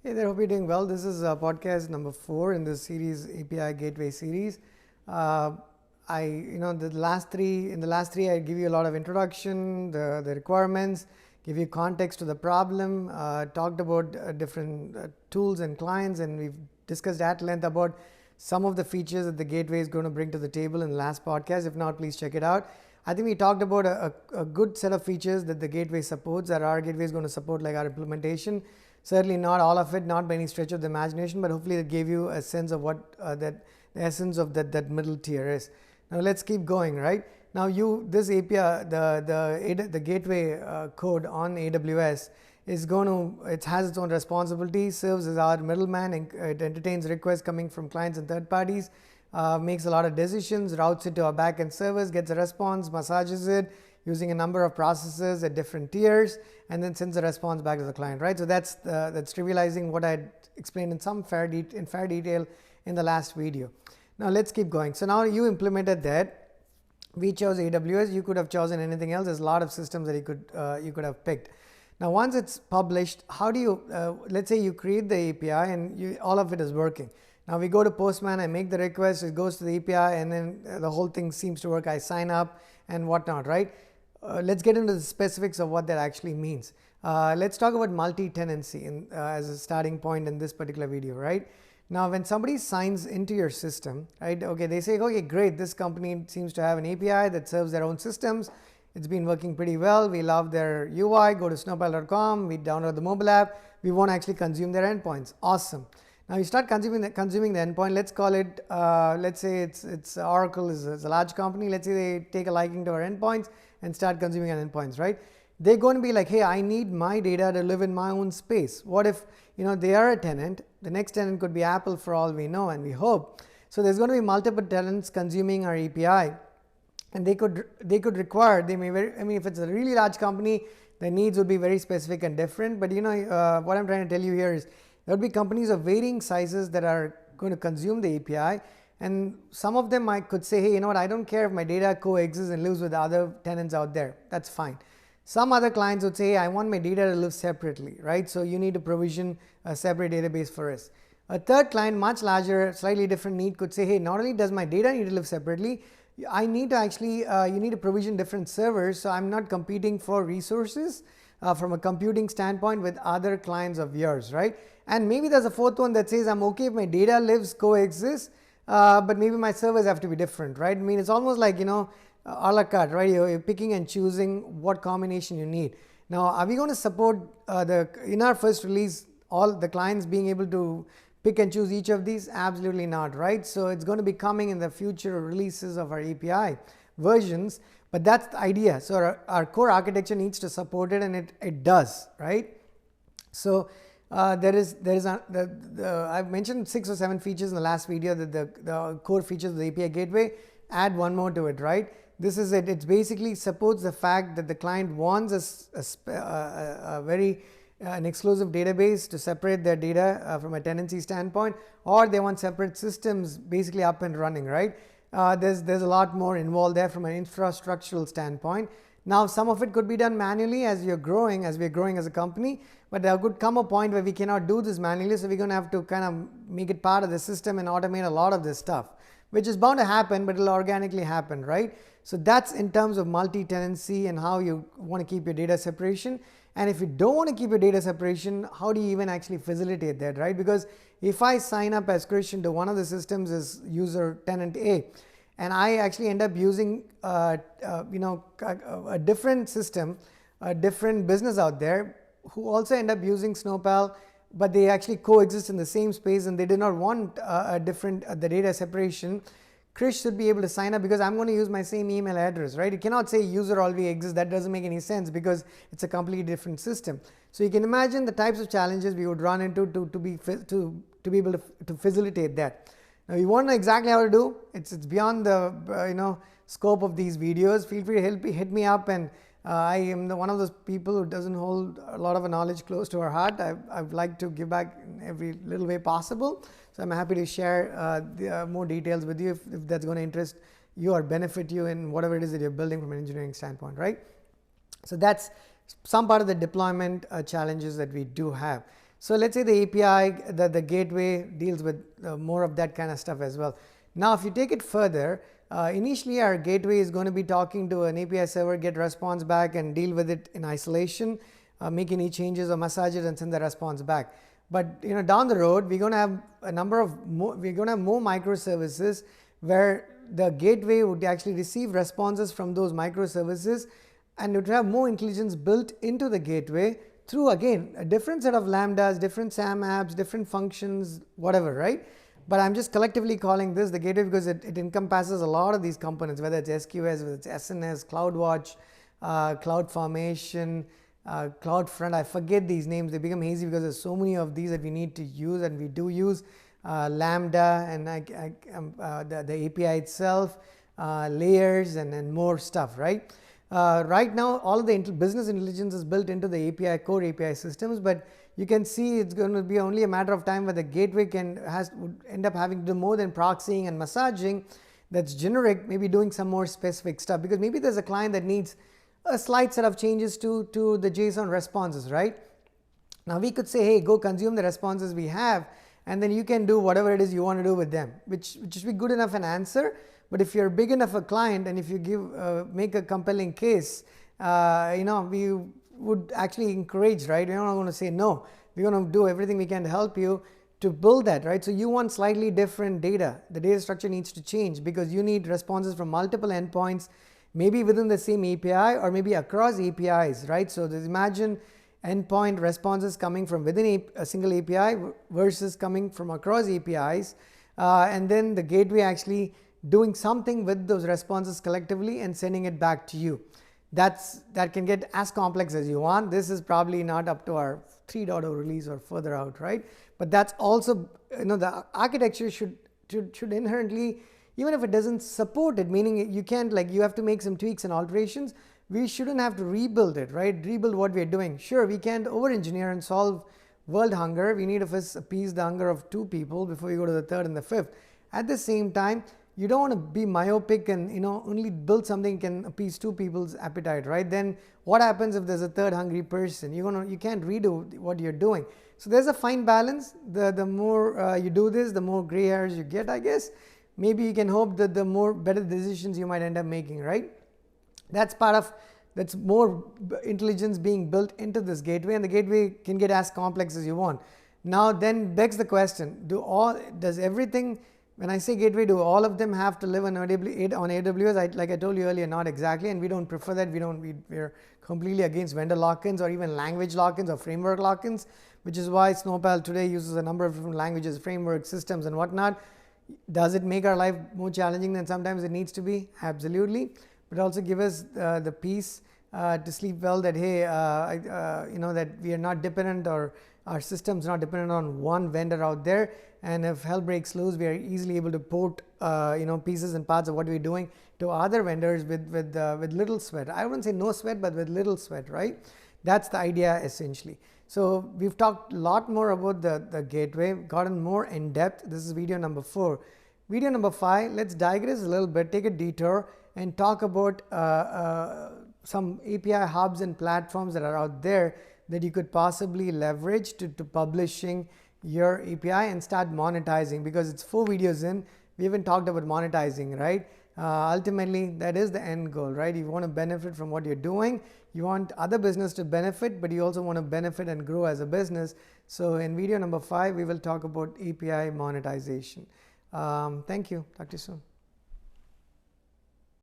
Hey there, hope you're doing well. This is podcast number 4 in this series, API Gateway series. The last three, I give you a lot of introduction, the requirements, give you context to the problem, talked about different tools and clients, and we've discussed at length about some of the features that the gateway is going to bring to the table in the last podcast. If not, please check it out. I think we talked about a good set of features that the gateway supports, that our gateway is going to support, like our implementation. Certainly not all of it, not by any stretch of the imagination, but hopefully it gave you a sense of what the essence of that middle tier is. Now let's keep going, right? Now this API, the gateway code on AWS is it has its own responsibility, serves as our middleman, and it entertains requests coming from clients and third parties, makes a lot of decisions, routes it to our backend servers, gets a response, massages it using a number of processes at different tiers, and then sends a response back to the client, right? So that's trivializing what I explained in fair detail in the last video. Now let's keep going. So now you implemented that. We chose AWS. You could have chosen anything else. There's a lot of systems that you could have picked. Now once it's published, how do you let's say you create the API and all of it is working. Now we go to Postman, I make the request, it goes to the API, and then the whole thing seems to work. I sign up and whatnot, right? Let's get into the specifics of what that actually means. Let's talk about multi-tenancy as a starting point in this particular video, right? Now, when somebody signs into your system, right? Okay, they say, okay, great, this company seems to have an API that serves their own systems. It's been working pretty well. We love their UI. Go to snowpal.com. We download the mobile app. We want to actually consume their endpoints. Awesome. Now you start consuming the endpoint. Let's call it, let's say it's Oracle is a large company. Let's say they take a liking to our endpoints and start consuming our endpoints, right? They're going to be like, hey, I need my data to live in my own space. What if, they are a tenant? The next tenant could be Apple for all we know, and we hope. So there's going to be multiple tenants consuming our API, and they could require, if it's a really large company, the needs would be very specific and different. But what I'm trying to tell you here is there would be companies of varying sizes that are going to consume the API, and some of them could say, hey, I don't care if my data coexists and lives with other tenants out there. That's fine. Some other clients would say, hey, I want my data to live separately, right? So you need to provision a separate database for us. A third client, much larger, slightly different need, could say, hey, not only does my data need to live separately, I need to actually, you need to provision different servers, so I'm not competing for resources from a computing standpoint with other clients of yours, right? And maybe there's a fourth one that says, I'm okay if my data coexists, but maybe my servers have to be different, right? I mean, it's almost like, a la carte, right? You're picking and choosing what combination you need. Now, are we going to support in our first release, all the clients being able to pick and choose each of these? Absolutely not, right? So it's going to be coming in the future releases of our API versions, but that's the idea. So our core architecture needs to support it, and it does, right? So I've mentioned 6 or 7 features in the last video, that the core features of the API gateway. Add one more to it, right? This is it. It basically supports the fact that the client wants an exclusive database to separate their data from a tenancy standpoint, or they want separate systems basically up and running, right? There's a lot more involved there from an infrastructural standpoint. Now, some of it could be done manually as we're growing as a company, but there could come a point where we cannot do this manually, so we're going to have to kind of make it part of the system and automate a lot of this stuff, which is bound to happen, but it'll organically happen, right? So that's in terms of multi-tenancy and how you want to keep your data separation. And if you don't want to keep your data separation, how do you even actually facilitate that, right? Because if I sign up as Christian to one of the systems as user tenant A, and I actually end up using a different system, a different business out there who also end up using Snowpal, but they actually coexist in the same space and they do not want the data separation, Chris should be able to sign up because I'm going to use my same email address, right? You cannot say user already exists. That doesn't make any sense because it's a completely different system. So you can imagine the types of challenges we would run into to be able to facilitate that. Now, you want to know exactly how to do it's beyond the scope of these videos. Feel free to hit me up, and I am one of those people who doesn't hold a lot of knowledge close to our heart. I'd like to give back in every little way possible. So I'm happy to share more details with you if that's going to interest you or benefit you in whatever it is that you're building from an engineering standpoint, right? So that's some part of the deployment challenges that we do have. So let's say the API, the gateway deals with more of that kind of stuff as well. Now if you take it further, initially our gateway is going to be talking to an API server, get response back and deal with it in isolation, make any changes or massage it and send the response back. But down the road we're going to have a number of more microservices where the gateway would actually receive responses from those microservices, and it would have more intelligence built into the gateway through, again, a different set of lambdas, different SAM apps, different functions, whatever, right? But I'm just collectively calling this the gateway because it encompasses a lot of these components, whether it's SQS, whether it's SNS, CloudWatch, CloudFormation, CloudFront. I forget these names, they become hazy because there's so many of these that we need to use, and we do use Lambda and the API itself, layers and more stuff, right? Right now all of the business intelligence is built into the API core API systems, but you can see it's going to be only a matter of time where the gateway would end up having to do more than proxying and massaging. That's generic, maybe doing some more specific stuff, because maybe there's a client that needs a slight set of changes to the JSON responses, right? Now we could say, hey, go consume the responses we have, and then you can do whatever it is you want to do with them, which should be good enough an answer. But if you're big enough a client and if you make a compelling case, we would actually encourage, right? We're not going to say no. We're going to do everything we can to help you to build that, right? So you want slightly different data. The data structure needs to change because you need responses from multiple endpoints, maybe within the same API or maybe across APIs, right? So imagine endpoint responses coming from within a single API versus coming from across APIs, and then the gateway actually doing something with those responses collectively and sending it back to you. That can get as complex as you want. This is probably not up to our 3.0 release or further out, right? But that's also, the architecture should inherently, even if it doesn't support it, meaning you can't, you have to make some tweaks and alterations, we shouldn't have to rebuild it, right? Rebuild what we're doing. Sure, we can't over-engineer and solve world hunger. We need to first appease the hunger of 2 people before we go to the 3rd and the 5th. At the same time, you don't want to be myopic and only build something can appease 2 people's appetite, right? Then what happens if there's a 3rd hungry person? You can't redo what you're doing. So there's a fine balance. The more you do this, the more gray hairs you get, I guess. Maybe you can hope that the more better decisions you might end up making, right? That's more intelligence being built into this gateway, and the gateway can get as complex as you want. Now then begs the question, does everything, when I say gateway, do all of them have to live on AWS? Like I told you earlier, not exactly, and we don't prefer that. We're completely against vendor lock-ins or even language lock-ins or framework lock-ins, which is why Snowpal today uses a number of different languages, frameworks, systems and whatnot. Does it make our life more challenging than sometimes it needs to be? Absolutely. But also give us the peace to sleep well that, hey, that we are not dependent, or our system's not dependent on one vendor out there, and if hell breaks loose, we are easily able to port pieces and parts of what we're doing to other vendors with little sweat. I wouldn't say no sweat, but with little sweat, right? That's the idea essentially. So we've talked a lot more about the gateway, gotten more in depth. This is video number 4. Video number 5, let's digress a little bit, take a detour and talk about some API hubs and platforms that are out there that you could possibly leverage to publishing your API and start monetizing, because it's 4 videos in, we haven't talked about monetizing, right? Ultimately, that is the end goal, right? You want to benefit from what you're doing. You want other business to benefit, but you also want to benefit and grow as a business. So in video number 5, we will talk about API monetization. Thank you. Talk to you soon.